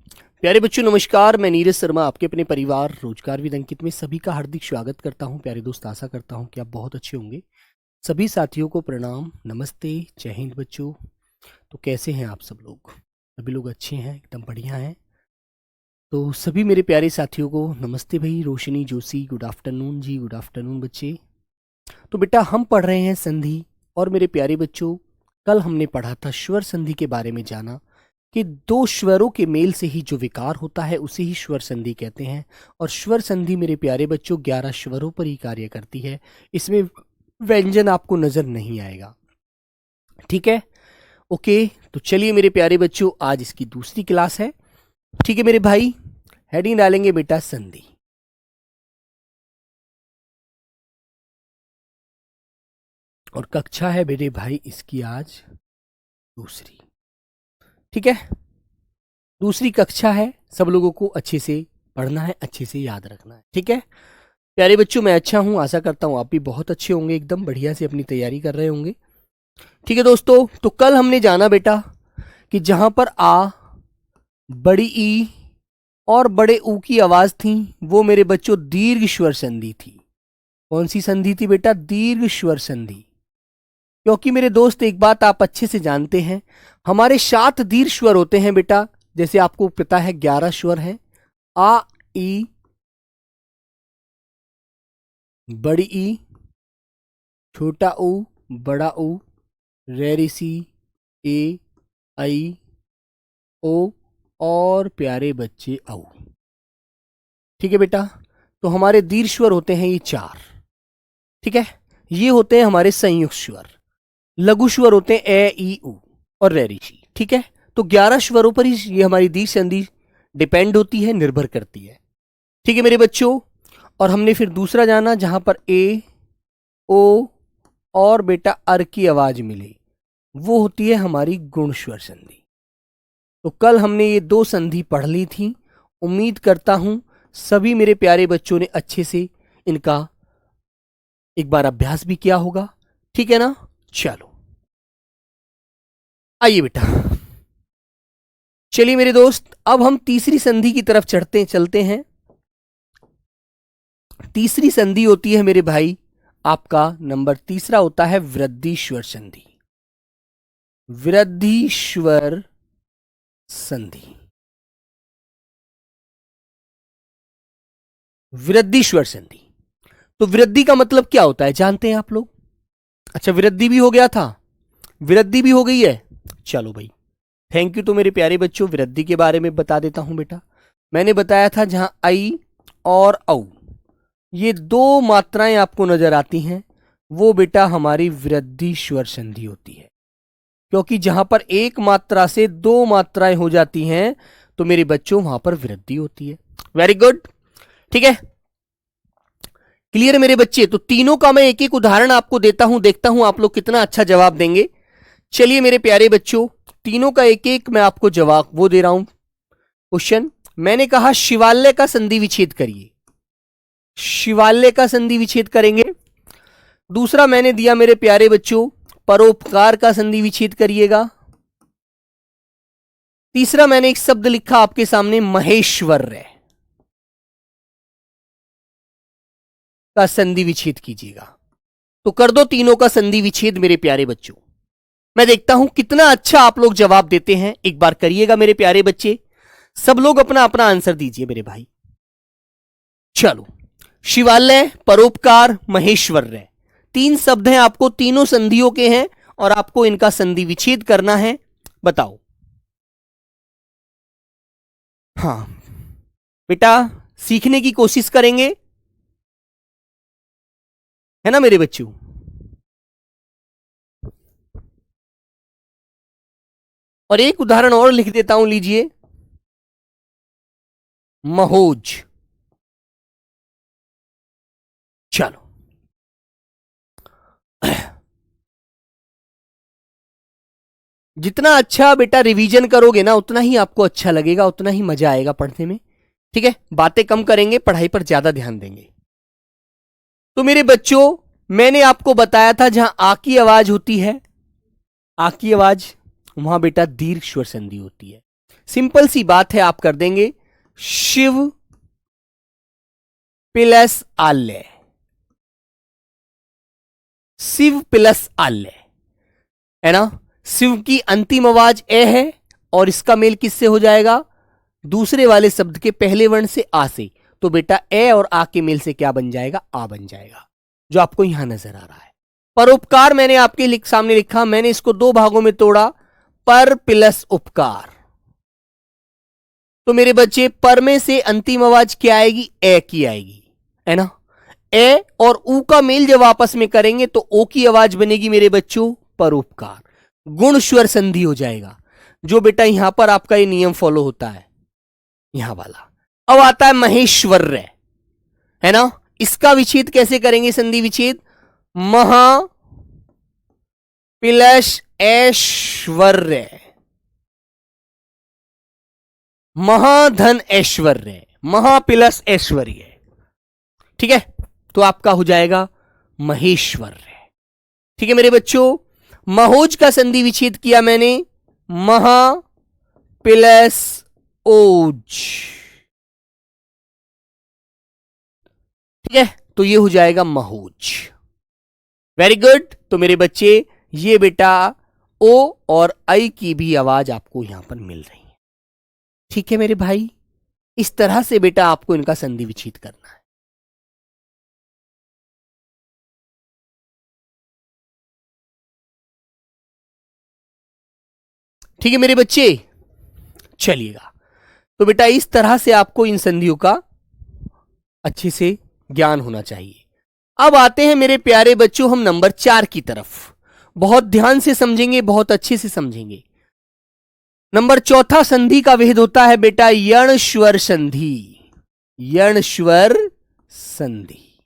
प्यारे बच्चों नमस्कार। मैं नीरज शर्मा आपके अपने परिवार रोजगार विद अंकित में सभी का हार्दिक स्वागत करता हूं। प्यारे दोस्त, आशा करता हूं कि आप बहुत अच्छे होंगे। सभी साथियों को प्रणाम, नमस्ते, जय हिंद बच्चों। तो कैसे हैं आप सब लोग? सभी लोग अच्छे हैं, एकदम बढ़िया हैं। तो सभी मेरे प्यारे साथियों को नमस्ते भाई। रोशनी जोशी, गुड आफ्टरनून जी, गुड आफ्टरनून बच्चे। तो बेटा हम पढ़ रहे हैं संधि। और मेरे प्यारे बच्चों, कल हमने पढ़ा था स्वर संधि के बारे में, जाना कि दो स्वरों के मेल से ही जो विकार होता है उसे ही स्वर संधि कहते हैं। और स्वर संधि मेरे प्यारे बच्चों 11 स्वरों पर ही कार्य करती है। इसमें व्यंजन आपको नजर नहीं आएगा, ठीक है? ओके, तो चलिए मेरे प्यारे बच्चों, आज इसकी दूसरी क्लास है, ठीक है मेरे भाई? हेडिंग डालेंगे बेटा संधि। और कक्षा है मेरे भाई इसकी आज दूसरी, ठीक है? दूसरी कक्षा है, सब लोगों को अच्छे से पढ़ना है, अच्छे से याद रखना है, ठीक है? प्यारे बच्चों, मैं अच्छा हूं, आशा करता हूं आप भी बहुत अच्छे होंगे, एकदम बढ़िया से अपनी तैयारी कर रहे होंगे। ठीक है दोस्तों, तो कल हमने जाना बेटा कि जहां पर आ, बड़ी ई और बड़े ऊ की आवाज थी, वो मेरे बच्चों दीर्घ स्वर संधि थी। कौन सी संधि थी बेटा? दीर्घ स्वर संधि। क्योंकि मेरे दोस्त एक बात आप अच्छे से जानते हैं, हमारे 7 दीर्घ स्वर होते हैं बेटा। जैसे आपको पता है 11 स्वर हैं। आ, ई, बड़ी ई, छोटा ऊ, बड़ा ऊ, रेरिसी, ए, आई, ओ और प्यारे बच्चे औ। ठीक है बेटा? तो हमारे दीर्घ स्वर होते हैं ये 4, ठीक है? ये होते हैं हमारे संयुक्त स्वर। लघु स्वर होते हैं ए, ई, उ और रेरिसी, ठीक है? तो 11 स्वरों पर ही ये हमारी दीर्घ संधि डिपेंड होती है, निर्भर करती है, ठीक है मेरे बच्चों? और हमने फिर दूसरा जाना जहां पर ए, ओ और बेटा अर की आवाज मिले, वो होती है हमारी गुण स्वर संधि। तो कल हमने ये 2 संधि पढ़ ली थी। उम्मीद करता हूं सभी मेरे प्यारे बच्चों ने अच्छे से इनका एक बार अभ्यास भी किया होगा, ठीक है ना? चलो आइए बेटा, चलिए मेरे दोस्त, अब हम तीसरी संधि की तरफ चलते हैं। तीसरी संधि होती है मेरे भाई, आपका नंबर तीसरा होता है वृद्धि स्वर संधि। वृद्धि स्वर संधि, वृद्धि स्वर संधि। तो वृद्धि का मतलब क्या होता है जानते हैं आप लोग? अच्छा, वृद्धि भी हो गया था, वृद्धि भी हो गई है। चलो भाई, थैंक यू। तो मेरे प्यारे बच्चों, वृद्धि के बारे में बता देता हूं बेटा। मैंने बताया था जहां आई और औ ये 2 मात्राएं आपको नजर आती हैं, वो बेटा हमारी वृद्धि स्वर संधि होती है। क्योंकि जहां पर एक मात्रा से 2 मात्राएं हो जाती हैं, तो मेरे बच्चों वहां पर वृद्धि होती है। वेरी गुड, ठीक है? क्लियर है मेरे बच्चे? तो तीनों का मैं एक एक उदाहरण आपको देता हूं, देखता हूं आप लोग कितना अच्छा जवाब देंगे। चलिए मेरे प्यारे बच्चों, तीनों का एक एक मैं आपको जवाब वो दे रहा हूं। क्वेश्चन मैंने कहा शिवालय का संधि विच्छेद करिए, शिवालय का संधि विच्छेद करेंगे। दूसरा मैंने दिया मेरे प्यारे बच्चों परोपकार का संधि विच्छेद करिएगा। तीसरा मैंने एक शब्द लिखा आपके सामने महेश्वर्य का संधि विच्छेद कीजिएगा। तो कर दो तीनों का संधि विच्छेद मेरे प्यारे बच्चों। मैं देखता हूं कितना अच्छा आप लोग जवाब देते हैं, एक बार करिएगा मेरे प्यारे बच्चे। सब लोग अपना अपना आंसर दीजिए मेरे भाई। चलो, शिवालय, परोपकार, महेश्वर्य, 3 शब्द हैं, आपको तीनों संधियों के हैं और आपको इनका संधि विच्छेद करना है। बताओ। हाँ बेटा, सीखने की कोशिश करेंगे, है ना मेरे बच्चों? और एक उदाहरण और लिख देता हूं, लीजिए, महोज। चलो, जितना अच्छा बेटा रिवीजन करोगे ना, उतना ही आपको अच्छा लगेगा, उतना ही मजा आएगा पढ़ने में, ठीक है? बातें कम करेंगे, पढ़ाई पर ज्यादा ध्यान देंगे। तो मेरे बच्चों, मैंने आपको बताया था जहां आ की आवाज होती है, आ की आवाज, वहां बेटा दीर्घ स्वर संधि होती है। सिंपल सी बात है, आप कर देंगे शिव प्लस आल्य, शिव प्लस आल्य, है ना। शिव की अंतिम आवाज ए है और इसका मेल किससे हो जाएगा, दूसरे वाले शब्द के पहले वर्ण से आ से। तो बेटा ए और आ के मेल से क्या बन जाएगा, आ बन जाएगा, जो आपको यहां नजर आ रहा है। परोपकार मैंने आपके सामने लिखा, मैंने इसको दो भागों में तोड़ा, पर प्लस उपकार। तो मेरे बच्चे पर में से अंतिम आवाज क्या आएगी, ए की आएगी, है ना। ए और ऊ का मेल जब आपस में करेंगे तो ओ की आवाज बनेगी मेरे बच्चों परोपकार, गुण स्वर संधि हो जाएगा, जो बेटा यहां पर आपका ये नियम फॉलो होता है, यहां वाला। अब आता है महेश्वर्य, है ना। इसका विच्छेद कैसे करेंगे, संधि विच्छेद, महा प्लस ऐश्वर्य, महाधन ऐश्वर्य, महा प्लस ऐश्वर्य, ठीक है। तो आपका हो जाएगा महेश्वर्य, ठीक है मेरे बच्चों। महोज का संधि विच्छेद किया मैंने, महा प्लस ओज, ठीक है। तो ये हो जाएगा महोज, वेरी गुड। तो मेरे बच्चे ये बेटा ओ और आई की भी आवाज आपको यहां पर मिल रही है, ठीक है मेरे भाई। इस तरह से बेटा आपको इनका संधि विच्छेद करना है। ठीक है मेरे बच्चे, चलिएगा। तो बेटा इस तरह से आपको इन संधियों का अच्छे से ज्ञान होना चाहिए। अब आते हैं मेरे प्यारे बच्चों हम नंबर 4 की तरफ, बहुत ध्यान से समझेंगे, बहुत अच्छे से समझेंगे। नंबर चौथा संधि का भेद होता है बेटा यण स्वर संधि, यण स्वर संधि,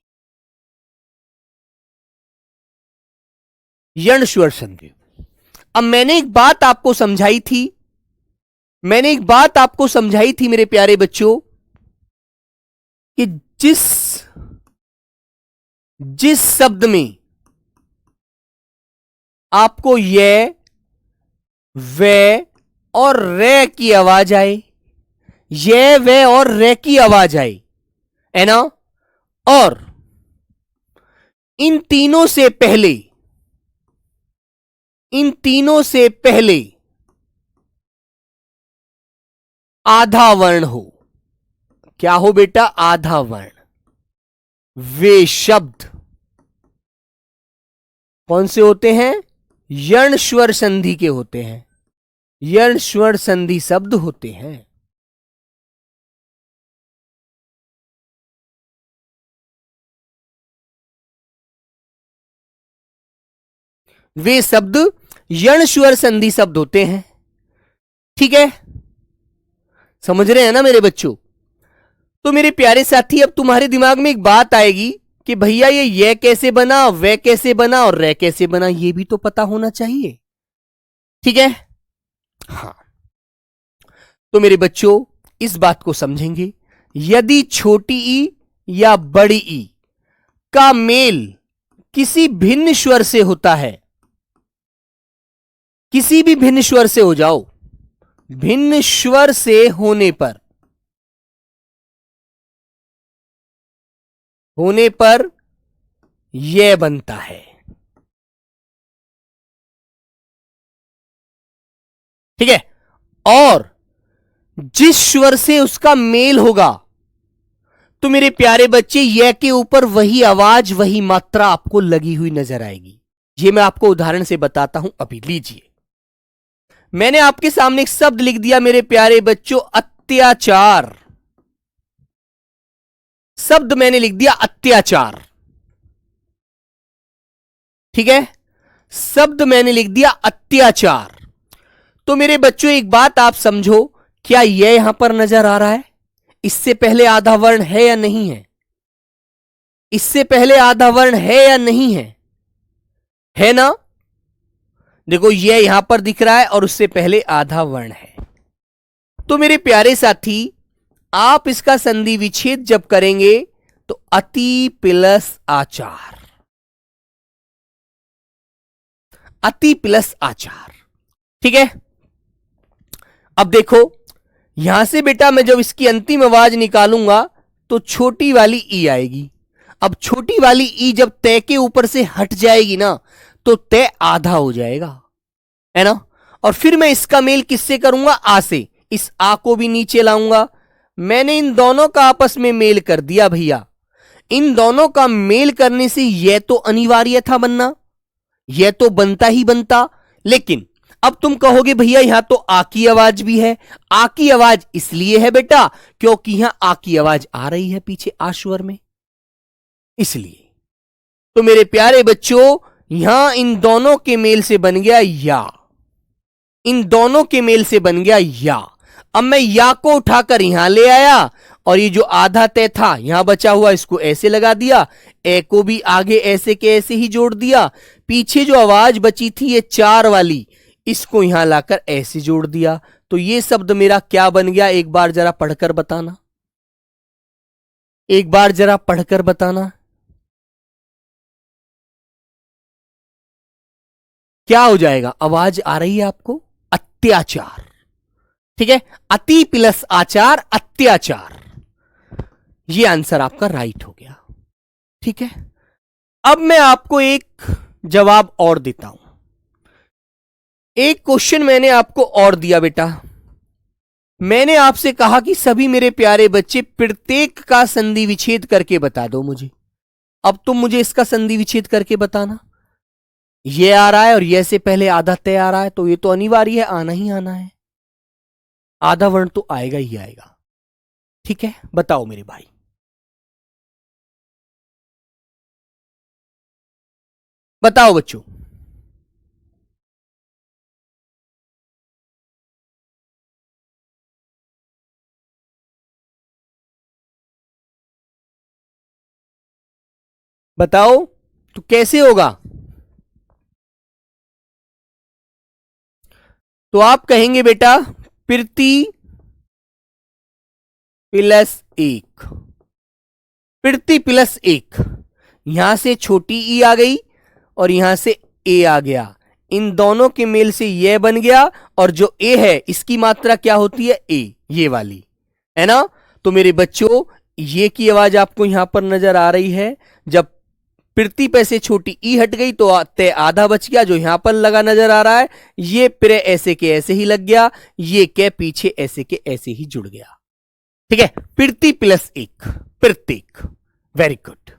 यण स्वर संधि। अब मैंने एक बात आपको समझाई थी, मैंने एक बात आपको समझाई थी मेरे प्यारे बच्चों, कि जिस शब्द में आपको ये, वे और रे की आवाज आए, ये, वे और रे की आवाज आए, है ना, और इन तीनों से पहले, इन तीनों से पहले आधा वर्ण हो, क्या हो बेटा, आधा वर्ण, वे शब्द कौन से होते हैं, यण स्वर संधि के होते हैं, यण स्वर संधि शब्द होते हैं। वे शब्द यण स्वर संधि शब्द होते हैं, ठीक है, समझ रहे हैं ना मेरे बच्चों। तो मेरे प्यारे साथी अब तुम्हारे दिमाग में एक बात आएगी कि भैया ये कैसे बना, वे कैसे बना और रे कैसे बना, ये भी तो पता होना चाहिए, ठीक है। हां, तो मेरे बच्चों इस बात को समझेंगे, यदि छोटी ई या बड़ी ई का मेल किसी भिन्न स्वर से होता है, किसी भी भिन्न स्वर से हो जाओ, भिन्न स्वर से होने पर यह बनता है, ठीक है। और जिस स्वर से उसका मेल होगा, तो मेरे प्यारे बच्चे यह के ऊपर वही आवाज, वही मात्रा आपको लगी हुई नजर आएगी। यह मैं आपको उदाहरण से बताता हूं, अभी लीजिए। मैंने आपके सामने एक शब्द लिख दिया मेरे प्यारे बच्चों, अत्याचार, शब्द मैंने लिख दिया अत्याचार, ठीक है, शब्द मैंने लिख दिया अत्याचार। तो मेरे बच्चों एक बात आप समझो, क्या यह यहां पर नजर आ रहा है, इससे पहले आधा वर्ण है या नहीं है, इससे पहले आधा वर्ण है या नहीं है ना। देखो यह यहां पर दिख रहा है और उससे पहले आधा वर्ण है। तो मेरे प्यारे साथी आप इसका संधि विच्छेद जब करेंगे तो अति प्लस आचार, अति प्लस आचार, ठीक है। अब देखो यहां से बेटा मैं जब इसकी अंतिम आवाज निकालूंगा तो छोटी वाली ई आएगी। अब छोटी वाली ई जब तय के ऊपर से हट जाएगी ना तो तय आधा हो जाएगा, है ना। और फिर मैं इसका मेल किससे करूंगा? आ से। इस आ को भी नीचे लाऊंगा। मैंने इन दोनों का आपस में मेल कर दिया भैया। इन दोनों का मेल करने से यह तो अनिवार्य था बनना, यह तो बनता ही बनता। लेकिन अब तुम कहोगे भैया यहां तो आ की आवाज भी है। आ की आवाज इसलिए है बेटा क्योंकि यहां आ की आवाज आ रही है पीछे आ स्वर में, इसलिए। तो मेरे प्यारे बच्चों यहां इन दोनों के मेल से बन गया या, इन दोनों के मेल से बन गया या। अब मैं या को उठाकर यहां ले आया और ये जो आधा तय था यहां बचा हुआ इसको ऐसे लगा दिया, ए को भी आगे ऐसे के ऐसे ही जोड़ दिया। पीछे जो आवाज बची थी ये चार वाली, इसको यहां लाकर ऐसे जोड़ दिया। तो ये शब्द मेरा क्या बन गया? एक बार जरा पढ़कर बताना, एक बार जरा पढ़कर बताना क्या हो जाएगा। आवाज आ रही है आपको? अत्याचार। ठीक है, अति प्लस आचार अत्याचार। ये आंसर आपका राइट हो गया। ठीक है, अब मैं आपको एक जवाब और देता हूं। एक क्वेश्चन मैंने आपको और दिया बेटा। मैंने आपसे कहा कि सभी मेरे प्यारे बच्चे प्रत्येक का संधि विच्छेद करके बता दो मुझे। अब तुम मुझे इसका संधि विच्छेद करके बताना। ये आ रहा है और ये से पहले आधा तय आ रहा है तो ये तो अनिवार्य है, आना ही आना है। आधा वर्ण तो आएगा ही आएगा। ठीक है, बताओ मेरे भाई। बताओ बच्चों। बताओ तो कैसे होगा? तो आप कहेंगे बेटा प्रति प्लस एक, प्रति प्लस एक। यहां से छोटी ई आ गई और यहां से ए आ गया। इन दोनों के मेल से यह बन गया और जो ए है इसकी मात्रा क्या होती है? ए, ये वाली, है ना। तो मेरे बच्चों ये की आवाज आपको यहां पर नजर आ रही है। जब प्रति पे से छोटी ई हट गई तो तय आधा बच गया, जो यहां पर लगा नजर आ रहा है। ये प्रे ऐसे के ऐसे ही लग गया, ये के पीछे ऐसे के ऐसे ही जुड़ गया। ठीक है, प्रति प्लस एक, प्रत्येक। Very good.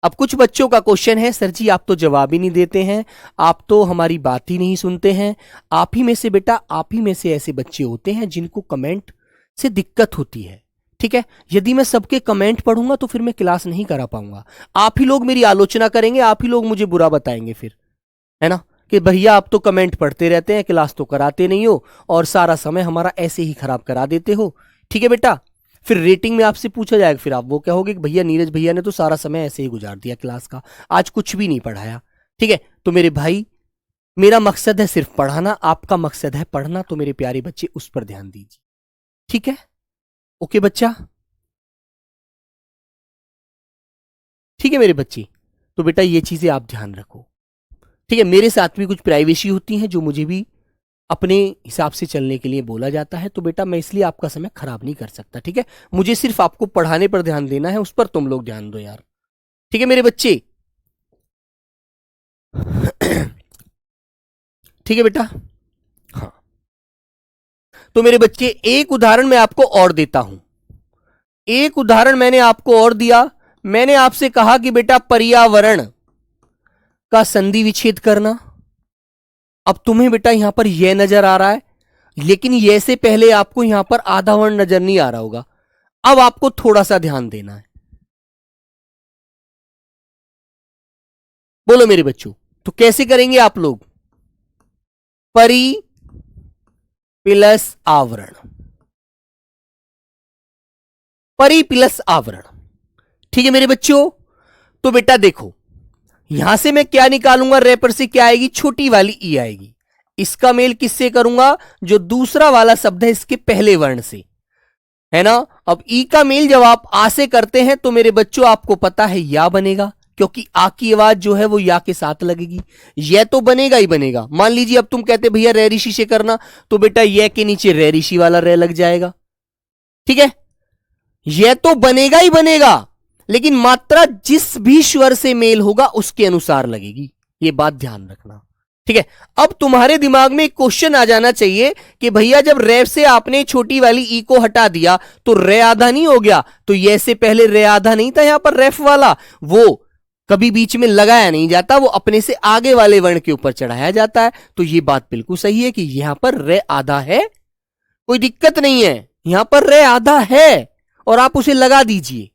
अब कुछ बच्चों का क्वेश्चन है, सर जी आप तो जवाब ही नहीं देते हैं, आप तो हमारी बात ही नहीं सुनते हैं। आप ही में से बेटा, आप ही में से ऐसे बच्चे होते हैं जिनको कमेंट से दिक्कत होती है। ठीक है, यदि मैं सबके कमेंट पढ़ूंगा तो फिर मैं क्लास नहीं करा पाऊंगा। आप ही लोग मेरी आलोचना करेंगे, आप ही लोग मुझे बुरा बताएंगे फिर, है ना, कि भैया आप तो कमेंट पढ़ते रहते हैं, क्लास तो कराते नहीं हो और सारा समय हमारा ऐसे ही खराब करा देते हो। ठीक है बेटा, फिर रेटिंग में आपसे पूछा जाएगा, फिर आप वो कहोगे कि भैया नीरज भैया ने तो सारा समय ऐसे ही गुजार दिया क्लास का, आज कुछ भी नहीं पढ़ाया। ठीक है, तो मेरे भाई मेरा मकसद है सिर्फ पढ़ाना, आपका मकसद है पढ़ना, तो मेरे प्यारे बच्चे उस पर ध्यान दीजिए। ठीक है, ओके बच्चा। ठीक है मेरे बच्चे, तो बेटा ये चीजें आप ध्यान रखो। ठीक है, मेरे साथ भी कुछ प्राइवेसी होती है जो मुझे भी अपने हिसाब से चलने के लिए बोला जाता है, तो बेटा मैं इसलिए आपका समय खराब नहीं कर सकता। ठीक है, मुझे सिर्फ आपको पढ़ाने पर ध्यान देना है, उस पर तुम लोग ध्यान दो यार। ठीक है मेरे बच्चे। ठीक है बेटा। हाँ, तो मेरे बच्चे एक उदाहरण मैं आपको और देता हूं। एक उदाहरण मैंने आपको और दिया। मैंने आपसे कहा कि बेटा पर्यावरण का संधि विच्छेद करना। अब तुम्हें बेटा यहां पर यह नजर आ रहा है, लेकिन यह से पहले आपको यहां पर आधा वर्ण नजर नहीं आ रहा होगा। अब आपको थोड़ा सा ध्यान देना है। बोलो मेरे बच्चों, तो कैसे करेंगे आप लोग? परि प्लस आवरण, परि प्लस आवरण। ठीक है मेरे बच्चों, तो बेटा देखो यहां से मैं क्या निकालूंगा? रे पर से क्या आएगी? छोटी वाली ई आएगी। इसका मेल किससे करूंगा? जो दूसरा वाला शब्द है इसके पहले वर्ण से, है ना। अब ई का मेल जब आप आ से करते हैं तो मेरे बच्चों आपको पता है या बनेगा। क्योंकि आ की आवाज जो है वो या के साथ लगेगी। यह तो बनेगा ही बनेगा। मान लीजिए अब तुम कहते भैया रे ऋषि से करना, तो बेटा यह के नीचे रे ऋषि वाला रे लग जाएगा। ठीक है, यह तो बनेगा ही बनेगा, लेकिन मात्रा जिस भी स्वर से मेल होगा उसके अनुसार लगेगी। यह बात ध्यान रखना। ठीक है, अब तुम्हारे दिमाग में एक क्वेश्चन आ जाना चाहिए कि भैया जब रे से आपने छोटी वाली ई को हटा दिया तो रे आधा नहीं हो गया? तो ये से पहले रे आधा नहीं था यहां पर रेफ वाला, वो कभी बीच में लगाया नहीं जाता, वो अपने से आगे वाले वर्ण के ऊपर चढ़ाया जाता है। तो ये बात बिल्कुल सही है कि यहां पर रे आधा है, कोई दिक्कत नहीं है, यहां पर रे आधा है और आप उसे लगा दीजिए।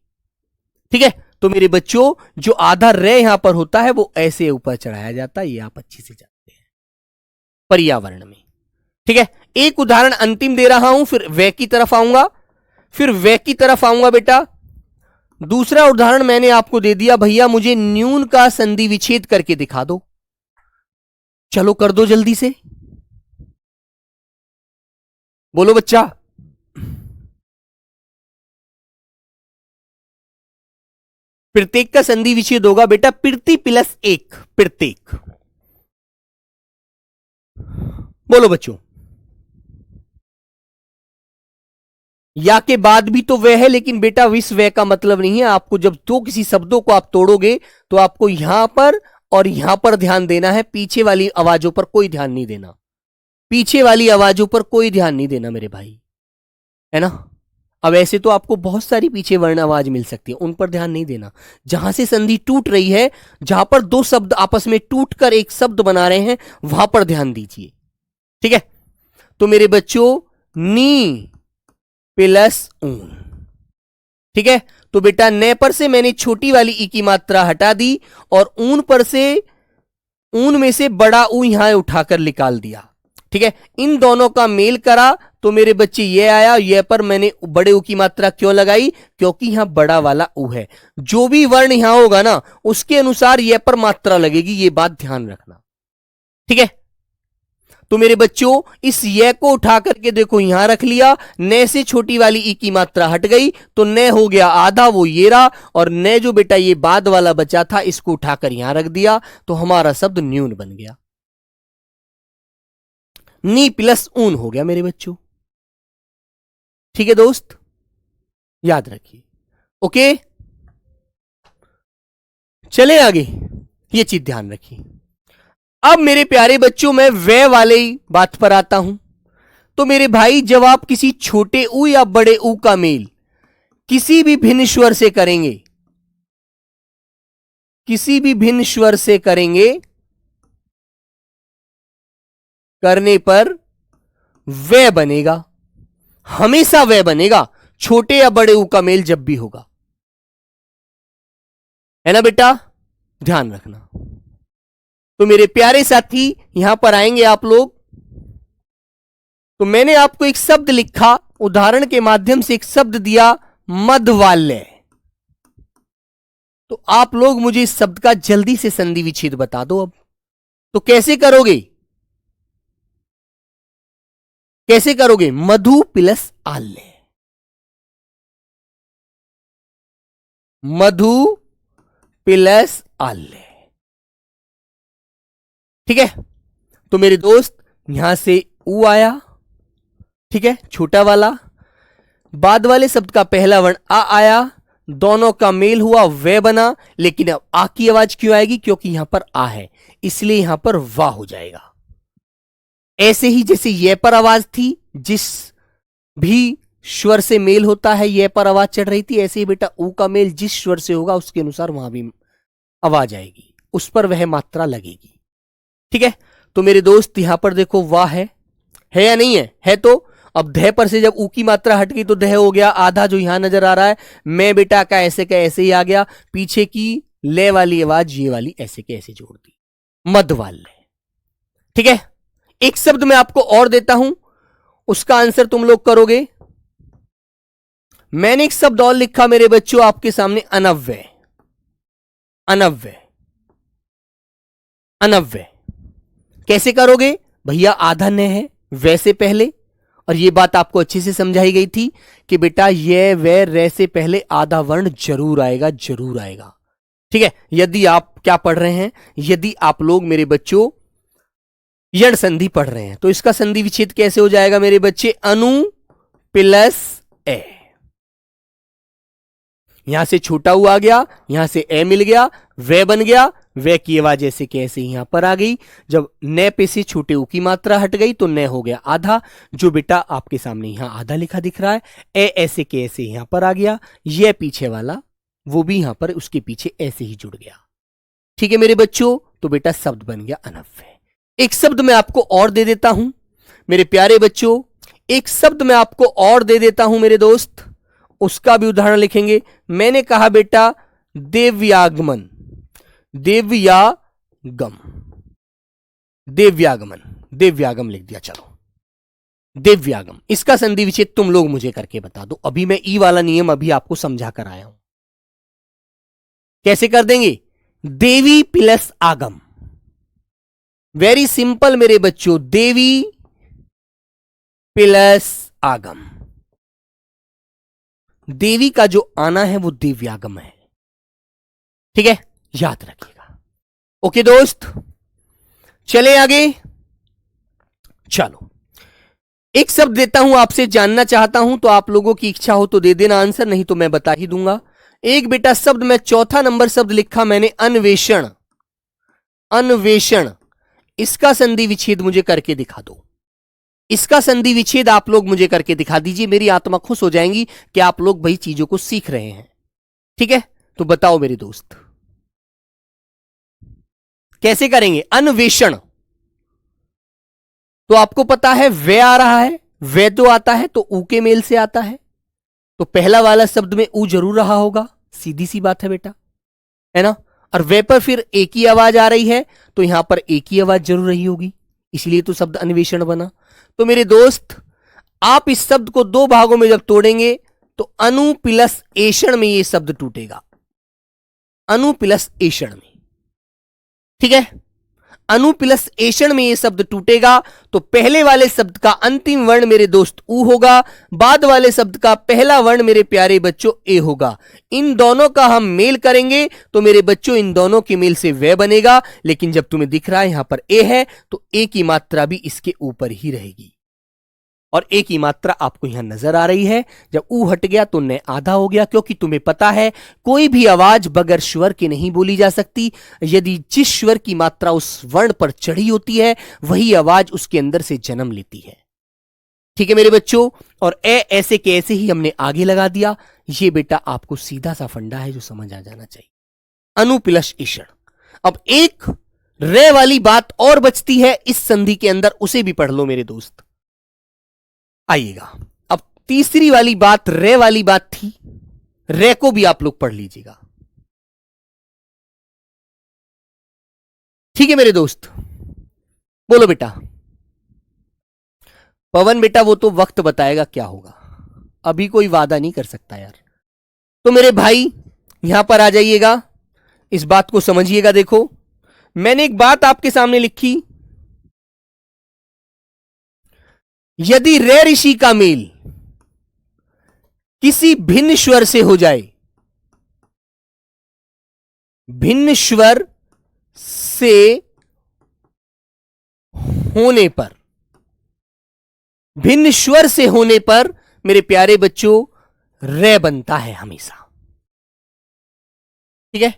ठीक है, तो मेरे बच्चों जो आधा रे यहां पर होता है वो ऐसे ऊपर चढ़ाया जाता है, ये आप अच्छे से जानते हैं पर्यावरण में। ठीक है, एक उदाहरण अंतिम दे रहा हूं, फिर वे की तरफ आऊंगा, बेटा। दूसरा उदाहरण मैंने आपको दे दिया, भैया मुझे न्यून का संधि विच्छेद करके दिखा दो। चलो कर दो जल्दी से, बोलो बच्चा। प्रत्येक का संधि विच्छेद होगा बेटा प्रति प्लस एक, प्रत्येक। बोलो बच्चों, या के बाद भी तो वह है, लेकिन बेटा विस वह का मतलब नहीं है। आपको जब दो किसी शब्दों को आप तोड़ोगे तो आपको यहां पर और यहां पर ध्यान देना है, पीछे वाली आवाजों पर कोई ध्यान नहीं देना, पीछे वाली आवाजों पर कोई ध्यान नहीं देना मेरे भाई, है ना। अब ऐसे तो आपको बहुत सारी पीछे वर्ण आवाज मिल सकती है, उन पर ध्यान नहीं देना। जहां से संधि टूट रही है, जहां पर दो शब्द आपस में टूटकर एक शब्द बना रहे हैं, वहां पर ध्यान दीजिए। ठीक है, तो मेरे बच्चों नी प्लस ऊन। ठीक है, तो बेटा ने पर से मैंने छोटी वाली ई की मात्रा हटा दी और ऊन पर से, ऊन में से बड़ा ऊ यहां उठाकर निकाल दिया। ठीक है, इन दोनों का मेल करा तो मेरे बच्चे ये आया, ये पर मैंने बड़े ऊ की मात्रा क्यों लगाई? क्योंकि यहां बड़ा वाला ऊ है। जो भी वर्ण यहां होगा ना उसके अनुसार ये पर मात्रा लगेगी, ये बात ध्यान रखना। ठीक है, तो मेरे बच्चों इस ये को उठा करके देखो यहां रख लिया, ने से छोटी वाली ई की मात्रा हट गई तो ने हो गया आधा, वो ये रहा, और ने जो बेटा ये बाद वाला बचा था इसको उठाकर यहां रख दिया तो हमारा शब्द न्यून बन गया। नी प्लस ऊन हो गया मेरे बच्चों। ठीक है दोस्त, याद रखिए। ओके, चले आगे, ये चीज ध्यान रखिए। अब मेरे प्यारे बच्चों मैं वे वाले ही बात पर आता हूं। तो मेरे भाई जब आप किसी छोटे ऊ या बड़े ऊ का मेल किसी भी भिन्न स्वर से करेंगे, किसी भी भिन्न स्वर से करेंगे, करने पर वे बनेगा, हमेशा वे बनेगा, छोटे या बड़े ऊ का मेल जब भी होगा, है ना बेटा, ध्यान रखना। तो मेरे प्यारे साथी यहां पर आएंगे आप लोग, तो मैंने आपको एक शब्द लिखा, उदाहरण के माध्यम से एक शब्द दिया मधवाल्य। तो आप लोग मुझे इस शब्द का जल्दी से संधि विच्छेद बता दो। अब तो कैसे करोगे, कैसे करोगे? मधु प्लस आल्य, मधु प्लस आल्य। ठीक है, तो मेरे दोस्त यहां से ऊ आया, ठीक है, छोटा वाला, बाद वाले शब्द का पहला वर्ण आ आया, दोनों का मेल हुआ वे बना, लेकिन अब आ की आवाज क्यों आएगी? क्योंकि यहां पर आ है, इसलिए यहां पर वाह हो जाएगा। ऐसे ही जैसे ये पर आवाज थी, जिस भी स्वर से मेल होता है ये पर आवाज चढ़ रही थी, ऐसे ही बेटा ऊ का मेल जिस स्वर से होगा उसके अनुसार वहां भी आवाज आएगी, उस पर वह मात्रा लगेगी। ठीक है, तो मेरे दोस्त यहां पर देखो वाह है या नहीं है? है। तो अब धय पर से जब ऊ की मात्रा हट गई तो धय हो गया आधा, जो यहां नजर आ रहा है। मैं बेटा का ऐसे ही आ गया, पीछे की ले वाली आवाज ये वाली ऐसे के ऐसे जोड़ दी, मध वाले। ठीक है, एक शब्द मैं आपको और देता हूं, उसका आंसर तुम लोग करोगे। मैंने एक शब्द और लिखा मेरे बच्चों आपके सामने, अनव्यय। अनव्यय, अनव्यय कैसे करोगे भैया? आधा न है वैसे पहले, और यह बात आपको अच्छे से समझाई गई थी कि बेटा ये वे रे से पहले आधा वर्ण जरूर आएगा, जरूर आएगा। ठीक है, यदि आप क्या पढ़ रहे हैं, यदि आप लोग मेरे बच्चों यण संधि पढ़ रहे हैं तो इसका संधि विच्छेद कैसे हो जाएगा मेरे बच्चे, अनु प्लस ए। यहां से छोटा ऊ आ गया, यहां से ए मिल गया, वे बन गया, वे की आवाज ऐसे कैसे यहां पर आ गई, जब न पे से छोटे ऊ की मात्रा हट गई तो न हो गया आधा, जो बेटा आपके सामने यहां आधा लिखा दिख रहा है, ए ऐसे कैसे यहां पर आ गया, ये पीछे वाला वो भी यहां पर उसके पीछे ऐसे ही जुड़ गया। ठीक है मेरे बच्चों, तो बेटा शब्द बन गया अनव्य। एक शब्द मैं आपको और दे देता हूं मेरे प्यारे बच्चों, एक शब्द मैं आपको और दे देता हूं मेरे दोस्त, उसका भी उदाहरण लिखेंगे। मैंने कहा बेटा देव्यागमन, देव्यागम, देव्यागमन, देव्यागम लिख दिया, चलो देव्यागम। इसका संधि विच्छेद तुम लोग मुझे करके बता दो। अभी मैं ई वाला नियम अभी आपको समझा कर आया हूं, कैसे कर देंगे, देवी प्लस आगम, वेरी सिंपल मेरे बच्चों, देवी प्लस आगम। देवी का जो आना है वो दिव्यागम है, ठीक है, याद रखिएगा। ओके दोस्त, चले आगे। चलो एक शब्द देता हूं आपसे, जानना चाहता हूं तो आप लोगों की इच्छा हो तो दे देना आंसर, नहीं तो मैं बता ही दूंगा। एक बेटा शब्द मैं चौथा नंबर शब्द लिखा मैंने, अन्वेषण, अन्वेषण। इसका संधि विच्छेद मुझे करके दिखा दो, इसका संधि विच्छेद आप लोग मुझे करके दिखा दीजिए, मेरी आत्मा खुश हो जाएंगी कि आप लोग भाई चीजों को सीख रहे हैं। ठीक है, तो बताओ मेरे दोस्त कैसे करेंगे अन्वेषण। तो आपको पता है वे आ रहा है, वे तो आता है तो ऊ के मेल से आता है, तो पहला वाला शब्द में ऊ जरूर रहा होगा, सीधी सी बात है बेटा, है ना। और वे पर फिर एक ही आवाज आ रही है तो यहां पर एक ही आवाज जरूर रही होगी, इसलिए तो शब्द अन्वेषण बना। तो मेरे दोस्त आप इस शब्द को दो भागों में जब तोड़ेंगे तो अनु प्लस एषण में यह शब्द टूटेगा, अनु प्लस एषण में, ठीक है, अनु प्लस एषण में यह शब्द टूटेगा। तो पहले वाले शब्द का अंतिम वर्ण मेरे दोस्त ऊ होगा, बाद वाले शब्द का पहला वर्ण मेरे प्यारे बच्चों ए होगा। इन दोनों का हम मेल करेंगे तो मेरे बच्चों इन दोनों के मेल से वे बनेगा, लेकिन जब तुम्हें दिख रहा है यहां पर ए है तो ए की मात्रा भी इसके ऊपर ही रहेगी, और एक ही मात्रा आपको यहां नजर आ रही है। जब ऊ हट गया तो न आधा हो गया, क्योंकि तुम्हें पता है कोई भी आवाज बगैर स्वर के नहीं बोली जा सकती। यदि जिस स्वर की मात्रा उस वर्ण पर चढ़ी होती है वही आवाज उसके अंदर से जन्म लेती है। ठीक है मेरे बच्चों, और ए ऐसे के ऐसे ही हमने आगे लगा दिया। ये बेटा आपको सीधा सा फंडा है जो समझ आ जाना चाहिए, अनु प्लस ईषण। अब एक रे वाली बात और बचती है इस संधि के अंदर, उसे भी पढ़ लो मेरे दोस्त। आइएगा, अब तीसरी वाली बात रे वाली बात थी, रे को भी आप लोग पढ़ लीजिएगा। ठीक है मेरे दोस्त, बोलो बेटा। पवन बेटा वो तो वक्त बताएगा क्या होगा, अभी कोई वादा नहीं कर सकता यार। तो मेरे भाई यहां पर आ जाइएगा, इस बात को समझिएगा। देखो मैंने एक बात आपके सामने लिखी, यदि रे ऋषि का मेल किसी भिन्न स्वर से हो जाए, भिन्न स्वर से होने पर, भिन्न स्वर से होने पर मेरे प्यारे बच्चों रे बनता है हमेशा। ठीक है,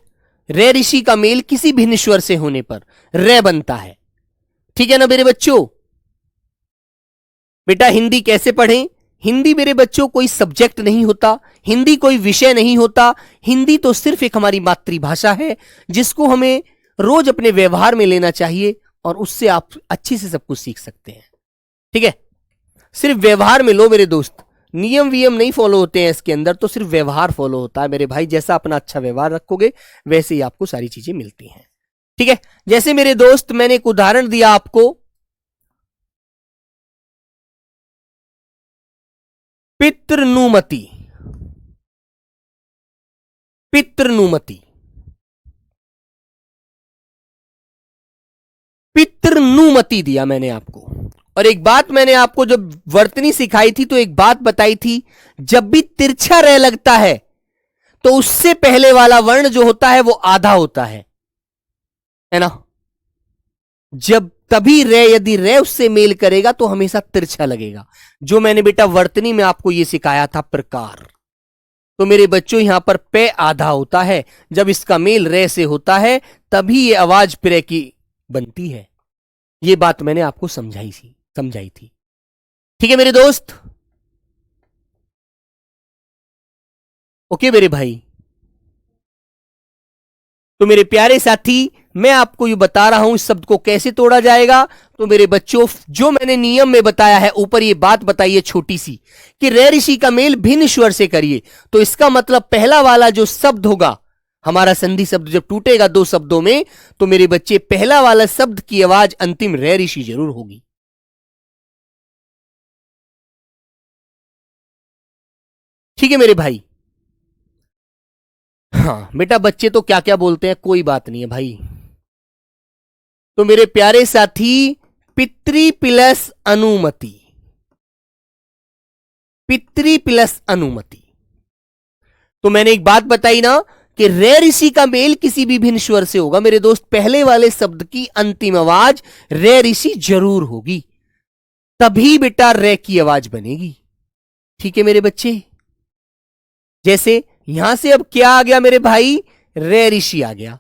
रे ऋषि का मेल किसी भिन्न स्वर से होने पर रे बनता है। ठीक है ना मेरे बच्चों। बेटा हिंदी कैसे पढ़ें, हिंदी मेरे बच्चों कोई सब्जेक्ट नहीं होता, हिंदी कोई विषय नहीं होता, हिंदी तो सिर्फ एक हमारी मातृभाषा है जिसको हमें रोज अपने व्यवहार में लेना चाहिए, और उससे आप अच्छी से सब कुछ सीख सकते हैं। ठीक है, सिर्फ व्यवहार में लो मेरे दोस्त, नियम वियम नहीं फॉलो होते हैं इसके अंदर, तो सिर्फ व्यवहार फॉलो होता है मेरे भाई। जैसा अपना अच्छा व्यवहार रखोगे वैसे ही आपको सारी चीजें मिलती हैं। ठीक है, जैसे मेरे दोस्त मैंने एक उदाहरण दिया आपको, पितृनुमति, पितृनुमति, पितृनुमति दिया मैंने आपको। और एक बात मैंने आपको जब वर्तनी सिखाई थी तो एक बात बताई थी, जब भी तिरछा रह लगता है तो उससे पहले वाला वर्ण जो होता है वो आधा होता है ना। जब तभी रे, यदि रे उससे मेल करेगा तो हमेशा तिरछा लगेगा, जो मैंने बेटा वर्तनी में आपको यह सिखाया था प्रकार। तो मेरे बच्चों यहां पर पे आधा होता है, जब इसका मेल रे से होता है तभी ये आवाज प्रे की बनती है। ये बात मैंने आपको समझाई थी। ठीक है मेरे दोस्त, ओके मेरे भाई। तो मेरे प्यारे साथी, मैं आपको ये बता रहा हूं इस शब्द को कैसे तोड़ा जाएगा। तो मेरे बच्चों, जो मैंने नियम में बताया है, ऊपर ये बात बताइए छोटी सी कि रे ऋषि का मेल भिन्न स्वर से करिए। तो इसका मतलब पहला वाला जो शब्द होगा, हमारा संधि शब्द जब टूटेगा दो शब्दों में, तो मेरे बच्चे पहला वाला शब्द की आवाज अंतिम रे ऋषि जरूर होगी। ठीक है मेरे भाई। हाँ बेटा, बच्चे तो क्या क्या बोलते हैं, कोई बात नहीं है भाई। तो मेरे प्यारे साथी, पितृ प्लस अनुमति, पितृ प्लस अनुमति। तो मैंने एक बात बताई ना कि रे ऋषि का मेल किसी भी भिन्न स्वर से होगा मेरे दोस्त, पहले वाले शब्द की अंतिम आवाज रे ऋषि जरूर होगी, तभी बेटा रे की आवाज बनेगी। ठीक है मेरे बच्चे। जैसे यहां से अब क्या आ गया मेरे भाई, रे ऋषि आ गया।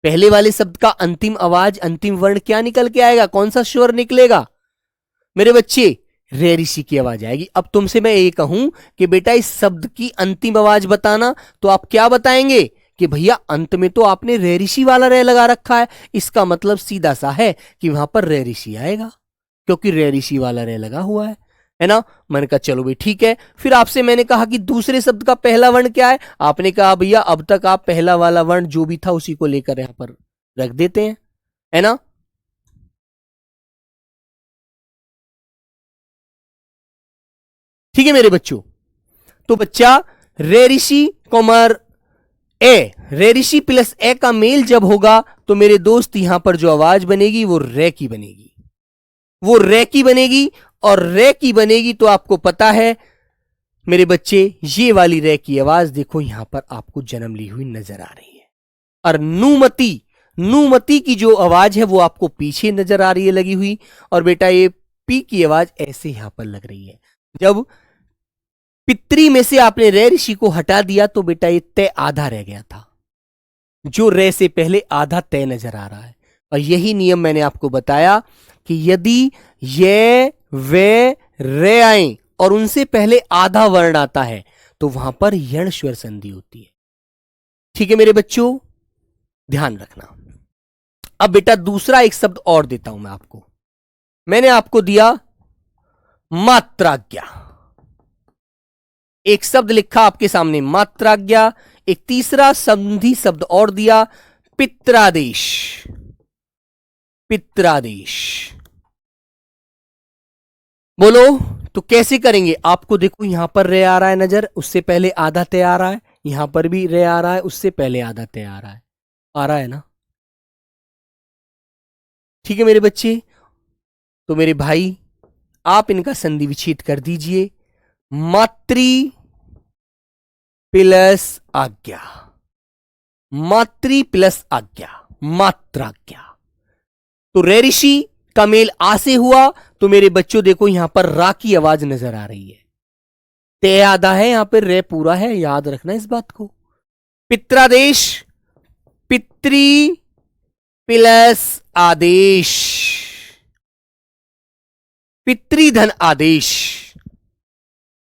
पहले वाले शब्द का अंतिम आवाज, अंतिम वर्ण क्या निकल के आएगा, कौन सा स्वर निकलेगा मेरे बच्चे, रे ऋषि की आवाज आएगी। अब तुमसे मैं ये कहूं कि बेटा इस शब्द की अंतिम आवाज बताना, तो आप क्या बताएंगे कि भैया अंत में तो आपने रे ऋषि वाला रे लगा रखा है, इसका मतलब सीधा सा है कि वहां पर रे ऋषि आएगा, क्योंकि रे ऋषि वाला रे लगा हुआ है ना। मैंने कहा चलो भाई ठीक है। फिर आपसे मैंने कहा कि दूसरे शब्द का पहला वर्ण क्या है, आपने कहा भैया अब तक आप पहला वाला वर्ण जो भी था उसी को लेकर यहां पर रख देते हैं, है ना। ठीक है मेरे बच्चों। तो बच्चा रे ऋषि कॉमर ए, रे ऋषि प्लस ए का मेल जब होगा तो मेरे दोस्त यहां पर जो आवाज बनेगी वो रे की बनेगी, वो रे की बनेगी। और रे की बनेगी तो आपको पता है मेरे बच्चे, ये वाली रे की आवाज देखो यहां पर आपको जन्म ली हुई नजर आ रही है। और नुमति, नुमति की जो आवाज है वो आपको पीछे नजर आ रही है लगी हुई। और बेटा ये पी की आवाज ऐसे यहां पर लग रही है। जब पितरी में से आपने रे ऋषि को हटा दिया तो बेटा ये तय आधा रह गया था, जो रे से पहले आधा तय नजर आ रहा है। और यही नियम मैंने आपको बताया कि यदि ये वे रे आए और उनसे पहले आधा वर्ण आता है तो वहां पर यण स्वर संधि होती है। ठीक है मेरे बच्चों, ध्यान रखना। अब बेटा दूसरा एक शब्द और देता हूं मैं आपको। मैंने आपको दिया मात्राज्ञा, एक शब्द लिखा आपके सामने मात्राज्ञा, एक तीसरा संधि शब्द और दिया पित्रादेश, पित्रादेश। बोलो तो कैसे करेंगे, आपको देखो यहां पर रे आ रहा है नजर, उससे पहले आधा तय आ रहा है, यहां पर भी रे आ रहा है, उससे पहले आधा तय आ रहा है ना। ठीक है मेरे बच्चे। तो मेरे भाई आप इनका संधि विच्छेद कर दीजिए, मातृ प्लस आज्ञा, मातृ प्लस आज्ञा, मात्राज्ञा। तो रे ऋषि का मेल आ से हुआ तो मेरे बच्चों देखो यहां पर रा की आवाज नजर आ रही है, तय आधा है, यहां पर रे पूरा है, याद रखना इस बात को। पित्रादेश, पितृ प्लस आदेश, पितृधन आदेश।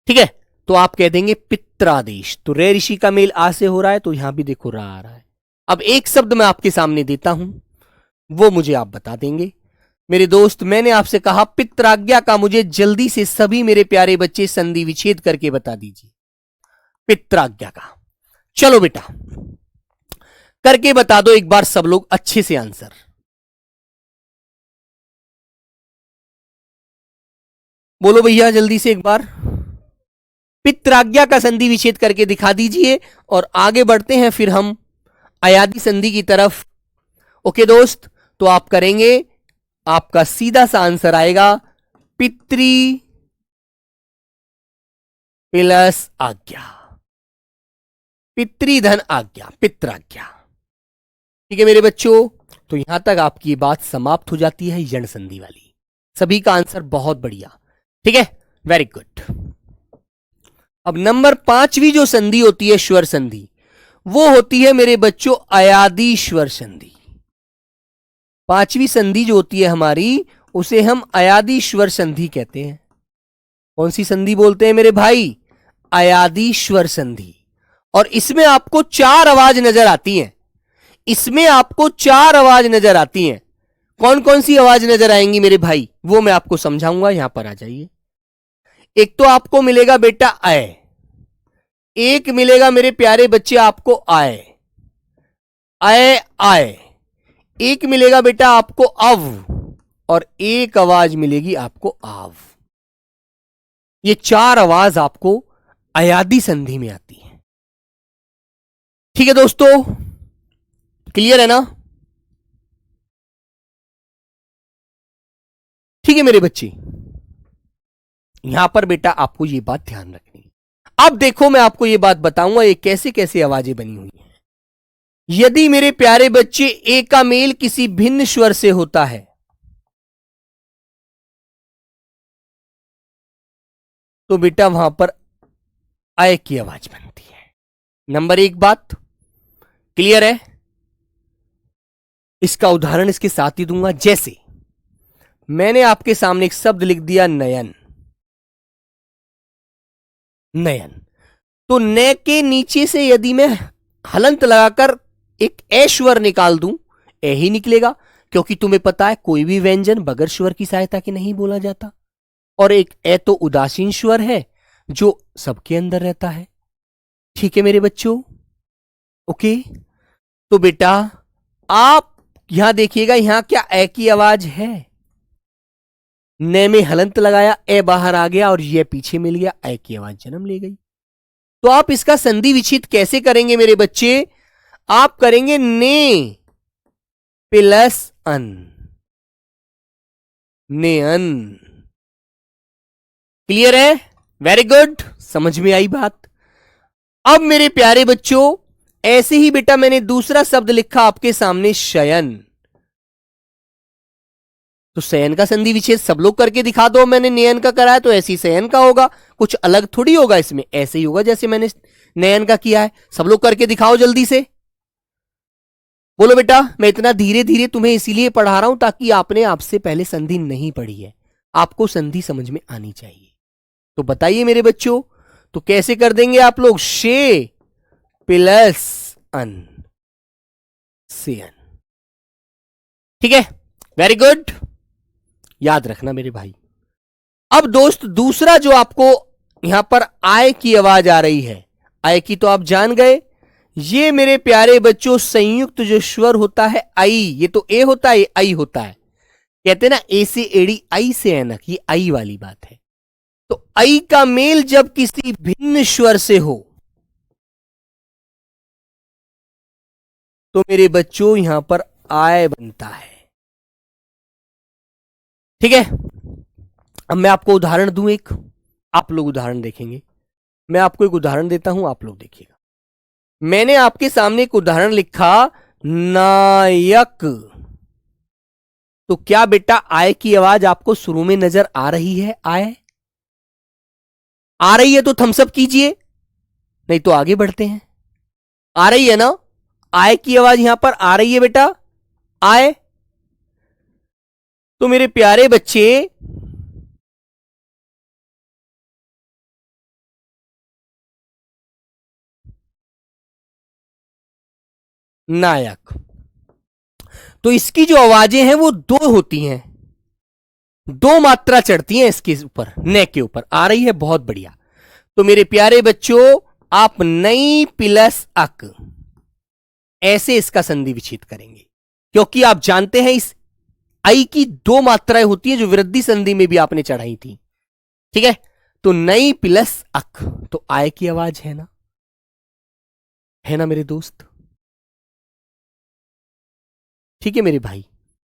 ठीक है, तो आप कह देंगे पित्रादेश। तो रे ऋषि का मेल आ से हो रहा है तो यहां भी देखो रा आ रहा है। अब एक शब्द मैं आपके सामने देता हूं, वो मुझे आप बता देंगे। मेरे दोस्त मैंने आपसे कहा पित्राज्ञा का मुझे जल्दी से सभी मेरे प्यारे बच्चे संधि विच्छेद करके बता दीजिए, पित्राज्ञा का। चलो बेटा करके बता दो एक बार सब लोग अच्छे से आंसर। बोलो भैया जल्दी से एक बार, पित्राज्ञा का संधि विच्छेद करके दिखा दीजिए और आगे बढ़ते हैं फिर हम अयादि संधि की तरफ। ओके दोस्त, तो आप करेंगे, आपका सीधा सा आंसर आएगा पितृ प्लस आज्ञा, पितृधन आज्ञा, पित्राज्ञा। ठीक है मेरे बच्चों, तो यहां तक आपकी बात समाप्त हो जाती है यण संधि वाली। सभी का आंसर बहुत बढ़िया। ठीक है, वेरी गुड। अब नंबर 5वीं जो संधि होती है स्वर संधि, वो होती है मेरे बच्चों अयादि स्वर संधि। 5वीं संधि जो होती है हमारी, उसे हम अयादि स्वर संधि कहते हैं। कौन सी संधि बोलते हैं मेरे भाई? अयादि स्वर संधि। और इसमें आपको 4 आवाज नजर आती हैं। इसमें आपको 4 आवाज नजर आती हैं। कौन कौन सी आवाज नजर आएंगी मेरे भाई, वो मैं आपको समझाऊंगा। यहां पर आ जाइए। एक तो आपको मिलेगा बेटा अय, एक मिलेगा मेरे प्यारे बच्चे आपको आय, अय आय, एक मिलेगा बेटा आपको अव, और एक आवाज मिलेगी आपको आव। ये 4 आवाज आपको अयादि संधि में आती है। ठीक है दोस्तों, क्लियर है ना? ठीक है मेरे बच्चे, यहां पर बेटा आपको ये बात ध्यान रखनी है। अब देखो मैं आपको ये बात बताऊंगा ये कैसे कैसे आवाजें बनी हुई हैं। यदि मेरे प्यारे बच्चे ए का मेल किसी भिन्न स्वर से होता है, तो बेटा वहां पर अय की आवाज बनती है। नंबर 1 बात क्लियर है? इसका उदाहरण इसके साथ ही दूंगा। जैसे मैंने आपके सामने एक शब्द लिख दिया नयन, नयन, तो न के नीचे से यदि मैं हलंत लगाकर एक ए स्वर निकाल दूं, ए ही निकलेगा, क्योंकि तुम्हें पता है कोई भी व्यंजन बगैर स्वर की सहायता के नहीं बोला जाता। और एक ए तो उदासीन स्वर है जो सबके अंदर रहता है। ठीक है मेरे बच्चों, ओके। तो बेटा आप यहां देखिएगा, यहां क्या ए की आवाज है? न में हलंत लगाया, ए बाहर आ गया और ये पीछे मिल गया, ए की आवाज जन्म ले गई। तो आप इसका संधि विच्छेद कैसे करेंगे मेरे बच्चे? आप करेंगे ने प्लस अन, ने अन। क्लियर है? वेरी गुड, समझ में आई बात। अब मेरे प्यारे बच्चों ऐसे ही बेटा मैंने दूसरा शब्द लिखा आपके सामने शयन। तो शयन का संधि विच्छेद सब लोग करके दिखा दो। मैंने नयन का कराया तो ऐसे ही शयन का होगा, कुछ अलग थोड़ी होगा इसमें, ऐसे ही होगा जैसे मैंने नयन का किया है। सब लोग करके दिखाओ जल्दी से, बोलो बेटा। मैं इतना धीरे धीरे तुम्हें इसीलिए पढ़ा रहा हूं ताकि आपने आपसे पहले संधि नहीं पढ़ी है, आपको संधि समझ में आनी चाहिए। तो बताइए मेरे बच्चों, तो कैसे कर देंगे आप लोग? शे प्लस अन, सेयन। ठीक है, वेरी गुड, याद रखना मेरे भाई। अब दोस्त दूसरा जो आपको यहां पर आय की आवाज आ रही है, आय की तो आप जान गए। ये मेरे प्यारे बच्चों संयुक्त जो स्वर होता है आई, ये तो ए होता है, ये आई होता है। कहते हैं ना ए से एड़ी आई से ऐनक, ये आई वाली बात है। तो आई का मेल जब किसी भिन्न स्वर से हो तो मेरे बच्चों यहां पर आय बनता है। ठीक है, अब मैं आपको उदाहरण दूं एक, आप लोग उदाहरण देखेंगे। मैं आपको एक उदाहरण देता हूं, आप लोग देखिएगा। मैंने आपके सामने एक उदाहरण लिखा नायक। तो क्या बेटा आय की आवाज आपको शुरू में नजर आ रही है? आय आ रही है तो थम्स अप कीजिए, नहीं तो आगे बढ़ते हैं। आ रही है ना? आय की आवाज यहां पर आ रही है बेटा, आय। तो मेरे प्यारे बच्चे नायक, तो इसकी जो आवाजें हैं वो 2 होती हैं, 2 मात्रा चढ़ती हैं इसके ऊपर, न के ऊपर आ रही है, बहुत बढ़िया। तो मेरे प्यारे बच्चों आप नई प्लस अक ऐसे इसका संधि विच्छेद करेंगे, क्योंकि आप जानते हैं इस आई की 2 मात्राएं होती हैं जो वृद्धि संधि में भी आपने चढ़ाई थी। ठीक है, तो नई प्लस अक, तो आय की आवाज है ना, है ना मेरे दोस्त? ठीक है मेरे भाई,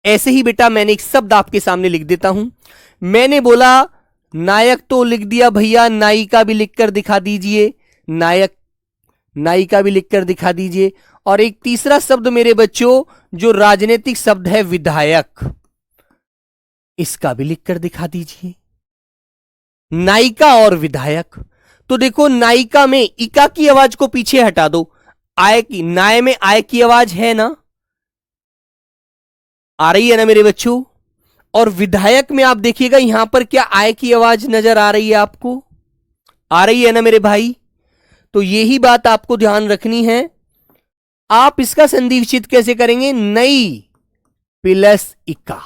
ऐसे ही बेटा मैंने एक शब्द आपके सामने लिख देता हूं। मैंने बोला नायक तो लिख दिया भैया, नायिका भी लिखकर दिखा दीजिए। नायक नायिका भी लिखकर दिखा दीजिए। और एक तीसरा शब्द मेरे बच्चों जो राजनीतिक शब्द है विधायक, इसका भी लिखकर दिखा दीजिए। नायिका और विधायक। तो देखो नायिका में इका की आवाज को पीछे हटा दो, आय की, नाय में आय की आवाज है ना, आ रही है ना मेरे बच्चों। और विधायक में आप देखिएगा यहां पर क्या आय की आवाज नजर आ रही है आपको, आ रही है ना मेरे भाई। तो यही बात आपको ध्यान रखनी है। आप इसका संधि विच्छेद कैसे करेंगे, नई प्लस इका,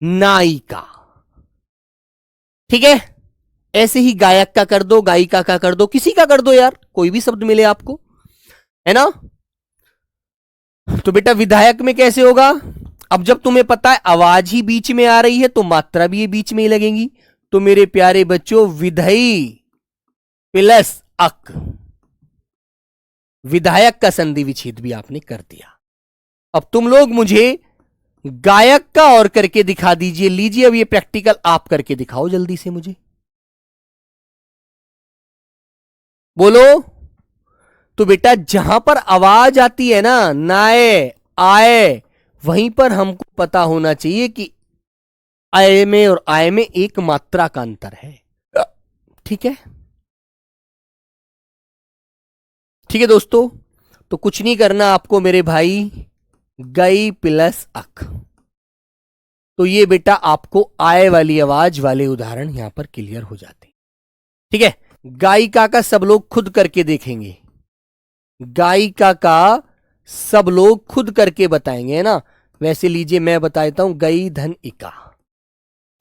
नायिका, ठीक है। ऐसे ही गायक का कर दो, गायिका का कर दो, किसी का कर दो यार, कोई भी शब्द मिले आपको, है ना। तो बेटा विधायक में कैसे होगा, अब जब तुम्हें पता है आवाज ही बीच में आ रही है तो मात्रा भी ये बीच में ही लगेगी। तो मेरे प्यारे बच्चों विधेयी प्लस अक, विधायक का संधि विच्छेद भी आपने कर दिया। अब तुम लोग मुझे गायक का और करके दिखा दीजिए। लीजिए अब ये प्रैक्टिकल आप करके दिखाओ जल्दी से मुझे, बोलो। तो बेटा जहां पर आवाज आती है ना, नाए आए, वहीं पर हमको पता होना चाहिए कि आय में और आय में एक मात्रा का अंतर है, ठीक है। ठीक है दोस्तों, तो कुछ नहीं करना आपको मेरे भाई, गई प्लस अक। तो ये बेटा आपको आय वाली आवाज वाले उदाहरण यहां पर क्लियर हो जाते, ठीक है। गायिका का सब लोग खुद करके देखेंगे, गायिका का सब लोग खुद करके बताएंगे, है ना। वैसे लीजिए मैं बता देता हूं, गई धन इका,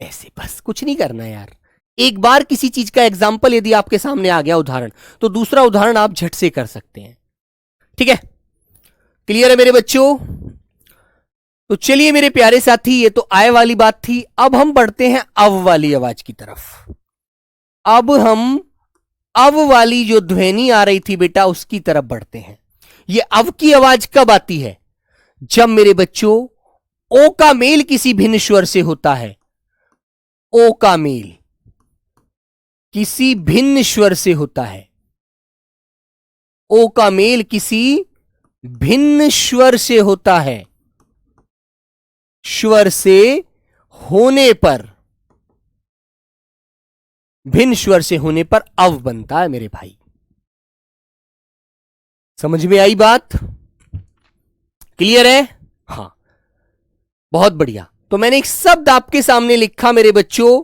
ऐसे बस कुछ नहीं करना यार। एक बार किसी चीज का एग्जाम्पल यदि आपके सामने आ गया उदाहरण, तो दूसरा उदाहरण आप झट से कर सकते हैं, ठीक है। क्लियर है मेरे बच्चों। तो चलिए मेरे प्यारे साथी, ये तो आय वाली बात थी। अब हम बढ़ते हैं अव वाली आवाज की तरफ। अब हम अव वाली जो ध्वनि आ रही थी बेटा उसकी तरफ बढ़ते हैं। ये अव की आवाज कब आती है, जब मेरे बच्चों ओ का मेल किसी भिन्न स्वर से होता है। ओ का मेल किसी भिन्न स्वर से होता है, ओ का मेल किसी भिन्न स्वर से होता है। स्वर से होने पर, भिन्न स्वर से होने पर अव बनता है मेरे भाई। समझ में आई बात, क्लियर है। हां बहुत बढ़िया। तो मैंने एक शब्द आपके सामने लिखा मेरे बच्चों,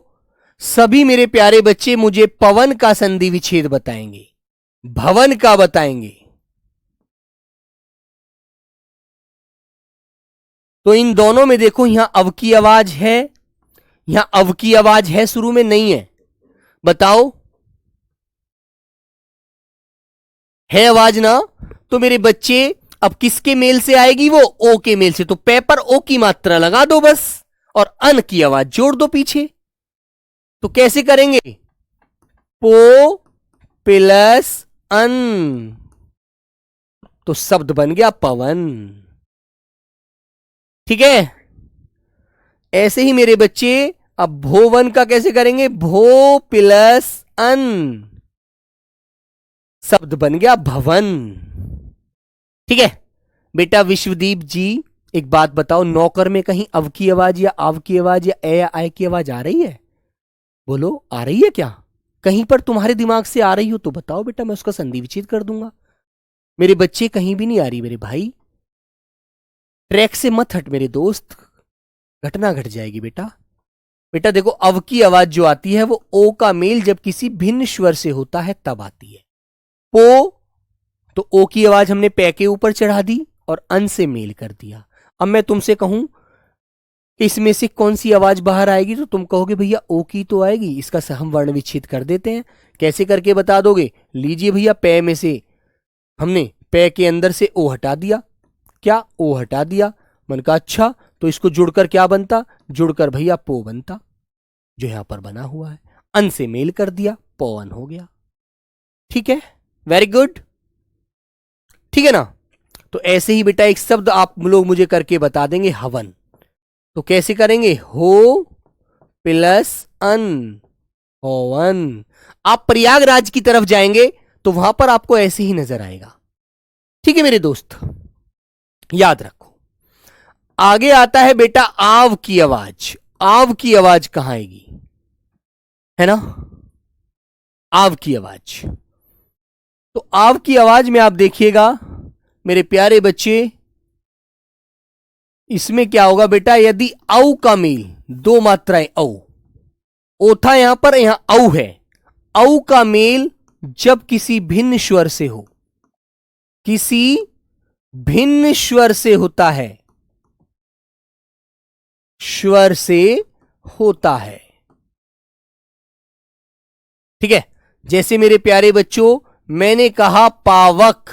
सभी मेरे प्यारे बच्चे मुझे पवन का संधि विच्छेद बताएंगे, भवन का बताएंगे। तो इन दोनों में देखो, यहां अव की आवाज है, यहां अव की आवाज है, शुरू में नहीं है, बताओ है आवाज ना। तो मेरे बच्चे अब किसके मेल से आएगी, वो ओ के मेल से। तो पे पर ओ की मात्रा लगा दो बस, और अन की आवाज जोड़ दो पीछे। तो कैसे करेंगे, पो प्लस अन, तो शब्द बन गया पवन, ठीक है। ऐसे ही मेरे बच्चे अब भोवन का कैसे करेंगे, भो प्लस अन, शब्द बन गया भवन, ठीक है। बेटा विश्वदीप जी एक बात बताओ, नौकर में कहीं अव की आवाज या आव की आवाज या ए या आय की आवाज आ रही है, बोलो आ रही है क्या, कहीं पर तुम्हारे दिमाग से आ रही हो तो बताओ बेटा, मैं उसका संधि विच्छेद कर दूंगा। मेरे बच्चे कहीं भी नहीं आ रही मेरे भाई, ट्रैक से मत हट मेरे दोस्त, घटना घट जाएगी बेटा। बेटा देखो अव की आवाज जो आती है वो ओ का मेल जब किसी भिन्न स्वर से होता है तब आती है। पो, तो ओ की आवाज हमने पे के ऊपर चढ़ा दी और अन से मेल कर दिया। अब मैं तुमसे कहूं इसमें से कौन सी आवाज बाहर आएगी, तो तुम कहोगे भैया ओ की तो आएगी, इसका हम वर्ण विच्छेद कर देते हैं। कैसे करके बता दोगे, लीजिए भैया पे में से हमने पे के अंदर से ओ हटा दिया, क्या ओ हटा दिया, मन का अच्छा, तो इसको जुड़कर क्या बनता, जुड़कर भैया पो बनता, जो यहां पर बना हुआ है। अन से मेल कर दिया, पवन हो गया, ठीक है, वेरी गुड, ठीक है ना। तो ऐसे ही बेटा एक शब्द आप लोग मुझे करके बता देंगे, हवन। तो कैसे करेंगे, हो प्लस अन, हवन। आप प्रयागराज की तरफ जाएंगे तो वहां पर आपको ऐसे ही नजर आएगा। ठीक है मेरे दोस्त, याद रखो। आगे आता है बेटा आव की आवाज। आव की आवाज कहां आएगी, है ना, आव की आवाज। तो आव की आवाज में आप देखिएगा मेरे प्यारे बच्चे, इसमें क्या होगा बेटा, यदि औ का मेल, दो मात्राएं औ, ओ था यहां पर, यहां औ है, औ का मेल जब किसी भिन्न स्वर से हो, किसी भिन्न स्वर से होता है, स्वर से होता है। ठीक है, जैसे मेरे प्यारे बच्चों मैंने कहा पावक,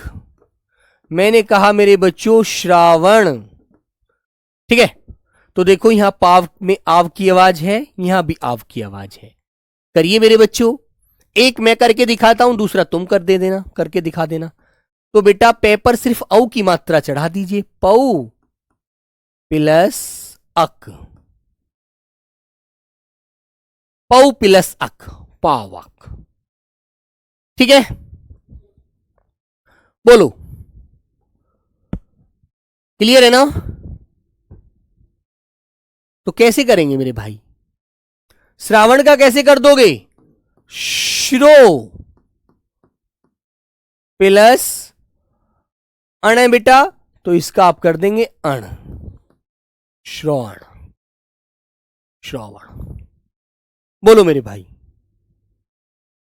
मैंने कहा मेरे बच्चों श्रावण। ठीक है, तो देखो यहां पाव में आव की आवाज है, यहां भी आव की आवाज है। करिए मेरे बच्चों, एक मैं करके दिखाता हूं, दूसरा तुम कर दे देना, करके दिखा देना। तो बेटा पे पर सिर्फ औ की मात्रा चढ़ा दीजिए, पौ प्लस अक, पौ प्लस अक, पावक। ठीक है, बोलो, क्लियर है ना। तो कैसे करेंगे मेरे भाई, श्रावण का कैसे कर दोगे, श्रो प्लस अण है बेटा, तो इसका आप कर देंगे अण, श्रवण, श्रवण। बोलो मेरे भाई।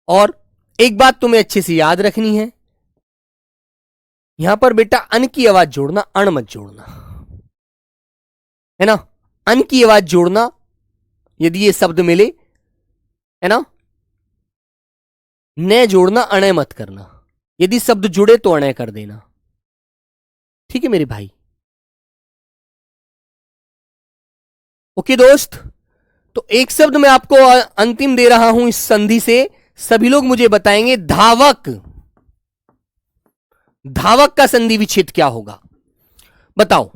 और एक बात तुम्हें अच्छे से याद रखनी है, यहां पर बेटा अन की आवाज जोड़ना, अण मत जोड़ना, है ना। अन की आवाज जोड़ना यदि ये शब्द मिले, है ना, न जोड़ना, अणय मत करना। यदि शब्द जुड़े तो अणय कर देना। ठीक है मेरे भाई, ओके दोस्त। तो एक शब्द मैं आपको अंतिम दे रहा हूं इस संधि से, सभी लोग मुझे बताएंगे धावक, धावक का संधि विच्छेद क्या होगा, बताओ।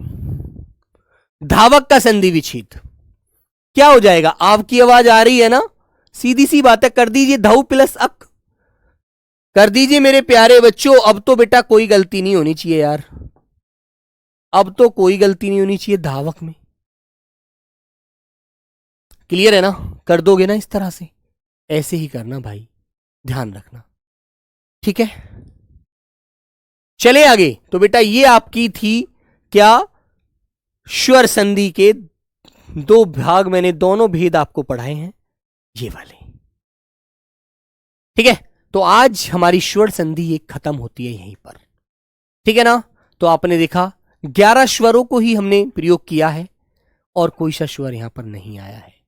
धावक का संधि विच्छेद क्या हो जाएगा, आपकी आवाज आ रही है ना, सीधी सी बात है, कर दीजिए धौ प्लस अक, कर दीजिए मेरे प्यारे बच्चों। अब तो बेटा कोई गलती नहीं होनी चाहिए यार, अब तो कोई गलती नहीं होनी चाहिए धावक में। क्लियर है ना, कर दोगे ना इस तरह से, ऐसे ही करना भाई, ध्यान रखना। ठीक है, चले आगे। तो बेटा ये आपकी थी क्या, स्वर संधि के दो भाग, मैंने दोनों भेद आपको पढ़ाए हैं ये वाले। ठीक है, तो आज हमारी स्वर संधि एक खत्म होती है यहीं पर। ठीक है ना, तो आपने देखा 11 स्वरों को ही हमने प्रयोग किया है और कोई सा स्वर यहां पर नहीं आया है।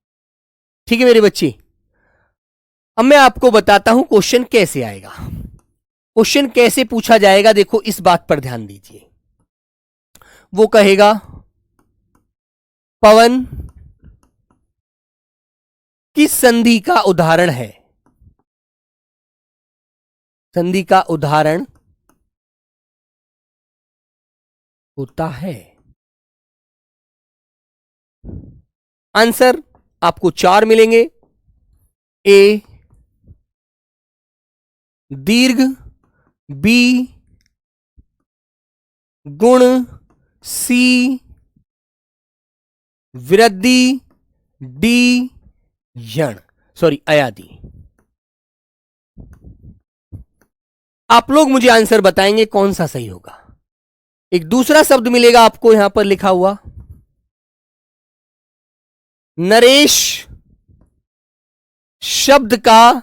ठीक है मेरे बच्चे, अब मैं आपको बताता हूं क्वेश्चन कैसे आएगा, क्वेश्चन कैसे पूछा जाएगा। देखो इस बात पर ध्यान दीजिए, वो कहेगा पवन किस संधि का उदाहरण है, संधि का उदाहरण होता है। आंसर आपको 4 मिलेंगे, ए दीर्घ, बी गुण, सी वृद्धि, डी यण, सॉरी अयादि। आप लोग मुझे आंसर बताएंगे कौन सा सही होगा। एक दूसरा शब्द मिलेगा आपको यहां पर लिखा हुआ, नरेश शब्द का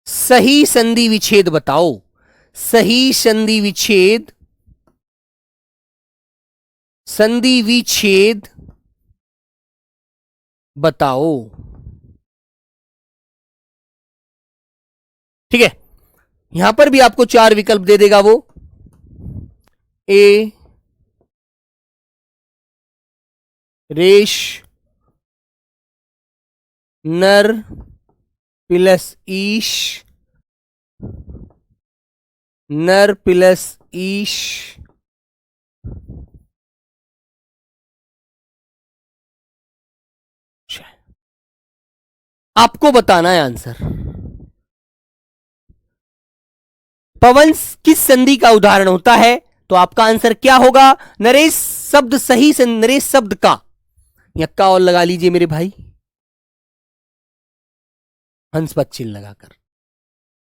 सही संधि विच्छेद बताओ, सही संधि विच्छेद, संधि विच्छेद बताओ। ठीक है, यहां पर भी आपको 4 विकल्प दे देगा वो, ए रेश नर प्लस ईश, नर प्लस ईश, आपको बताना है आंसर। पवन किस संधि का उदाहरण होता है? तो आपका आंसर क्या होगा? नरेश शब्द सही से, नरेश शब्द का, यक्का और लगा लीजिए मेरे भाई, हंस पद चिन्ह लगाकर।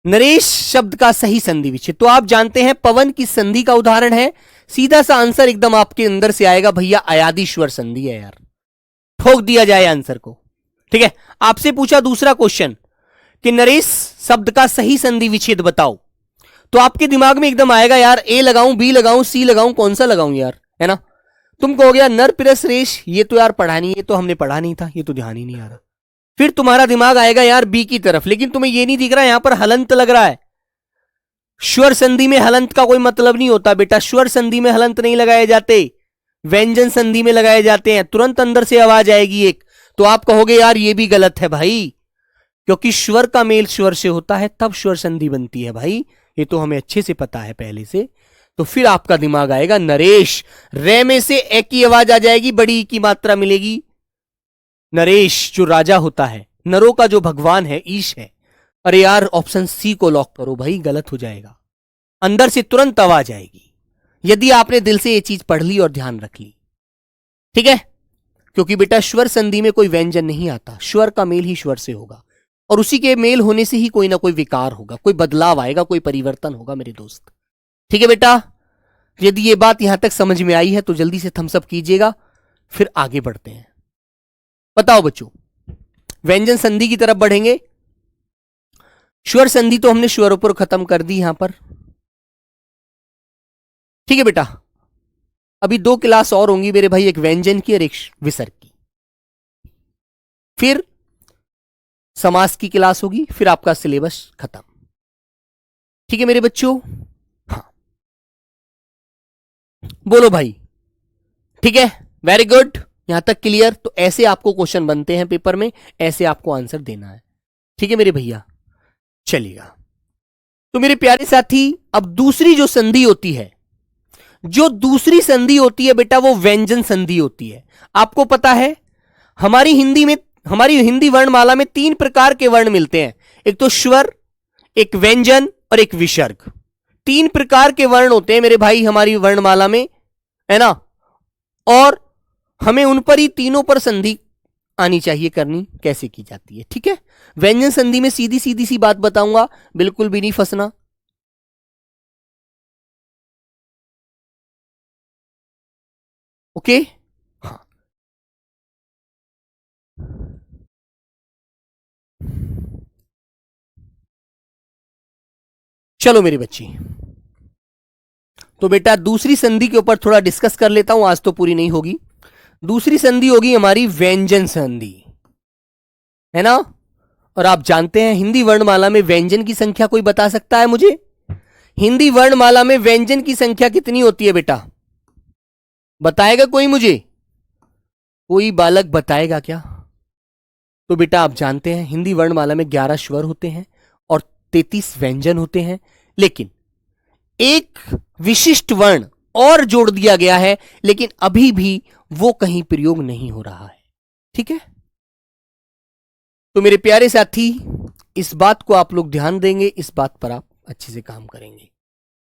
नरेश शब्द का सही संधि विच्छेद। तो आप जानते हैं पवन किस संधि का उदाहरण है? सीधा सा आंसर एकदम आपके अंदर से आएगा भैया, अयादीश्वर संधि है यार, ठोक दिया जाए आंसर को। ठीक है, आपसे पूछा दूसरा क्वेश्चन कि नरेश शब्द का सही संधि विच्छेद बताओ, तो आपके दिमाग में एकदम आएगा यार ए लगाऊं, बी लगाऊं, सी लगाऊं, कौन सा लगाऊं यार, है ना? तुम कहोगे यार नर पिरस रेश, ये तो यार पढ़ा नहीं, ये तो हमने पढ़ा नहीं था, ये तो ध्यान ही नहीं आ रहा। फिर तुम्हारा दिमाग आएगा यार बी की तरफ, लेकिन तुम्हें ये नहीं दिख रहा यहां पर हलंत लग रहा है। स्वर संधि में हलंत का कोई मतलब नहीं होता बेटा, स्वर संधि में हलंत नहीं लगाए जाते, व्यंजन संधि में लगाए जाते हैं, तुरंत अंदर से आवाज आएगी एक। तो आप कहोगे यार ये भी गलत है भाई, क्योंकि स्वर का मेल स्वर से होता है तब स्वर संधि बनती है भाई, ये तो हमें अच्छे से पता है पहले से। तो फिर आपका दिमाग आएगा नरेश, रे में से ए की आवाज आ जाएगी, बड़ी की मात्रा मिलेगी। नरेश जो राजा होता है, नरों का जो भगवान है, ईश है। अरे यार ऑप्शन सी को लॉक करो भाई, गलत हो जाएगा, अंदर से तुरंत आवाज आएगी यदि आपने दिल से ये चीज पढ़ ली और ध्यान रख ली। ठीक है, क्योंकि बेटा स्वर संधि में कोई व्यंजन नहीं आता, स्वर का मेल ही स्वर से होगा, और उसी के मेल होने से ही कोई ना कोई विकार होगा, कोई बदलाव आएगा, कोई परिवर्तन होगा मेरे दोस्त। ठीक है बेटा, यदि ये बात यहां तक समझ में आई है तो जल्दी से थम्स अप कीजिएगा, फिर आगे बढ़ते हैं। बताओ बच्चों, व्यंजन संधि की तरफ बढ़ेंगे। स्वर संधि तो हमने स्वरों पर खत्म कर दी यहां पर। ठीक है बेटा, अभी 2 क्लास और होंगी मेरे भाई, एक व्यंजन की और एक विसर्ग की, फिर समास की क्लास होगी, फिर आपका सिलेबस खत्म। ठीक है मेरे बच्चों, हाँ बोलो भाई, ठीक है, वेरी गुड, यहां तक क्लियर। तो ऐसे आपको क्वेश्चन बनते हैं पेपर में, ऐसे आपको आंसर देना है। ठीक है मेरे भैया, चलिएगा। तो मेरे प्यारे साथी, अब दूसरी जो संधि होती है, जो दूसरी संधि होती है बेटा, वो व्यंजन संधि होती है। आपको पता है हमारी हिंदी में, हमारी हिंदी वर्णमाला में 3 प्रकार के वर्ण मिलते हैं, एक तो स्वर, एक व्यंजन और एक विसर्ग। 3 प्रकार के वर्ण होते हैं मेरे भाई हमारी वर्णमाला में, है ना? और हमें उन पर ही तीनों पर संधि आनी चाहिए, करनी कैसे की जाती है। ठीक है, व्यंजन संधि में सीधी सीधी सी बात बताऊंगा, बिल्कुल भी नहीं फंसना। ओके, हाँ चलो मेरी बच्ची, तो बेटा दूसरी संधि के ऊपर थोड़ा डिस्कस कर लेता हूं, आज तो पूरी नहीं होगी। दूसरी संधि होगी हमारी व्यंजन संधि, है ना? और आप जानते हैं हिंदी वर्णमाला में व्यंजन की संख्या कोई बता सकता है मुझे? हिंदी वर्णमाला में व्यंजन की संख्या कितनी होती है बेटा? बताएगा कोई मुझे? कोई बालक बताएगा क्या? तो बेटा आप जानते हैं हिंदी वर्णमाला में 11 स्वर होते हैं और 33 व्यंजन होते हैं, लेकिन एक विशिष्ट वर्ण और जोड़ दिया गया है, लेकिन अभी भी वो कहीं प्रयोग नहीं हो रहा है। ठीक है, तो मेरे प्यारे साथी, इस बात को आप लोग ध्यान देंगे, इस बात पर आप अच्छे से काम करेंगे।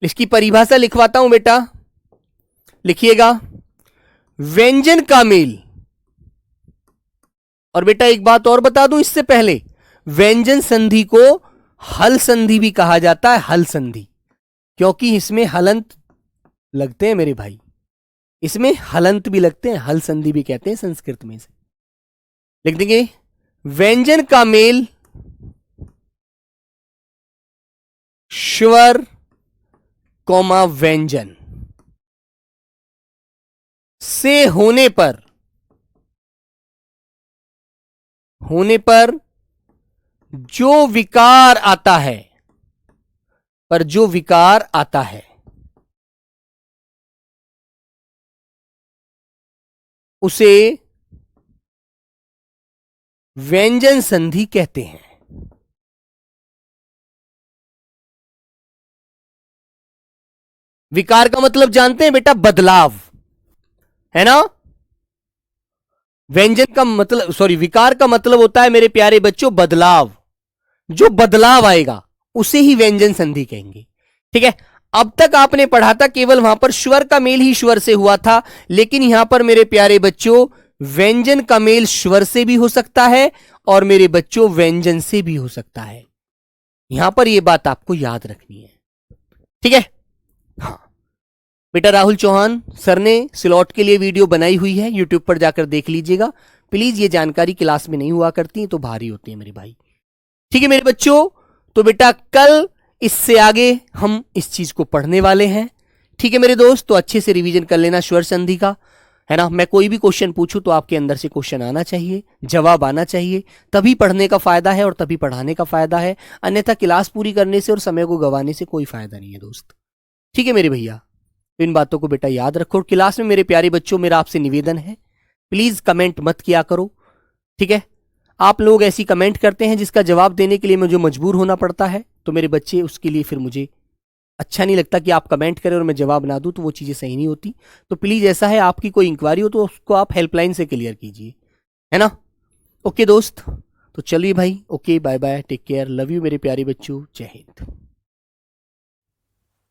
इसकी परिभाषा लिखवाता हूं बेटा, लिखिएगा। व्यंजन का मेल, और बेटा एक बात और बता दूं इससे पहले, व्यंजन संधि को हल संधि भी कहा जाता है, हल संधि, क्योंकि इसमें हलंत लगते हैं मेरे भाई, इसमें हलंत भी लगते हैं, हल संधि भी कहते हैं संस्कृत में से। लिख देंगे, व्यंजन का मेल स्वर कौमा व्यंजन से होने पर जो विकार आता है, उसे व्यंजन संधि कहते हैं। विकार का मतलब जानते हैं बेटा? बदलाव, है ना? व्यंजन का मतलब, सॉरी, विकार का मतलब होता है मेरे प्यारे बच्चों बदलाव। जो बदलाव आएगा उसे ही व्यंजन संधि कहेंगे। ठीक है, अब तक आपने पढ़ा था केवल वहां पर स्वर का मेल ही स्वर से हुआ था, लेकिन यहां पर मेरे प्यारे बच्चों व्यंजन का मेल स्वर से भी हो सकता है और मेरे बच्चों व्यंजन से भी हो सकता है। यहां पर यह बात आपको याद रखनी है, ठीक है। हाँ बेटा, राहुल चौहान सर ने स्लॉट के लिए वीडियो बनाई हुई है, यूट्यूब पर जाकर देख लीजिएगा प्लीज। ये जानकारी क्लास में नहीं हुआ करती तो भारी होती है मेरे भाई, ठीक है मेरे बच्चों। तो बेटा कल इससे आगे हम इस चीज को पढ़ने वाले हैं, ठीक है मेरे दोस्त। तो अच्छे से रिवीजन कर लेना स्वर संधि का, है ना। मैं कोई भी क्वेश्चन पूछूं तो आपके अंदर से क्वेश्चन आना चाहिए, जवाब आना चाहिए, तभी पढ़ने का फायदा है और तभी पढ़ाने का फायदा है। अन्यथा क्लास पूरी करने से और समय को गंवाने से कोई फायदा नहीं है दोस्त, ठीक है मेरे भैया। इन बातों को बेटा याद रखो। और क्लास में मेरे प्यारे बच्चों मेरा आपसे निवेदन है, प्लीज कमेंट मत किया करो, ठीक है। आप लोग ऐसी कमेंट करते हैं जिसका जवाब देने के लिए मुझे मजबूर होना पड़ता है, तो मेरे बच्चे उसके लिए फिर मुझे अच्छा नहीं लगता कि आप कमेंट करें और मैं जवाब ना दूं, तो वो चीज़ें सही नहीं होती। तो प्लीज़ ऐसा है, आपकी कोई इंक्वायरी हो तो उसको आप हेल्पलाइन से क्लियर कीजिए, है ना। ओके दोस्त, तो चलिए भाई, okay bye bye, take care, love you मेरे प्यारे बच्चों, जय हिंद।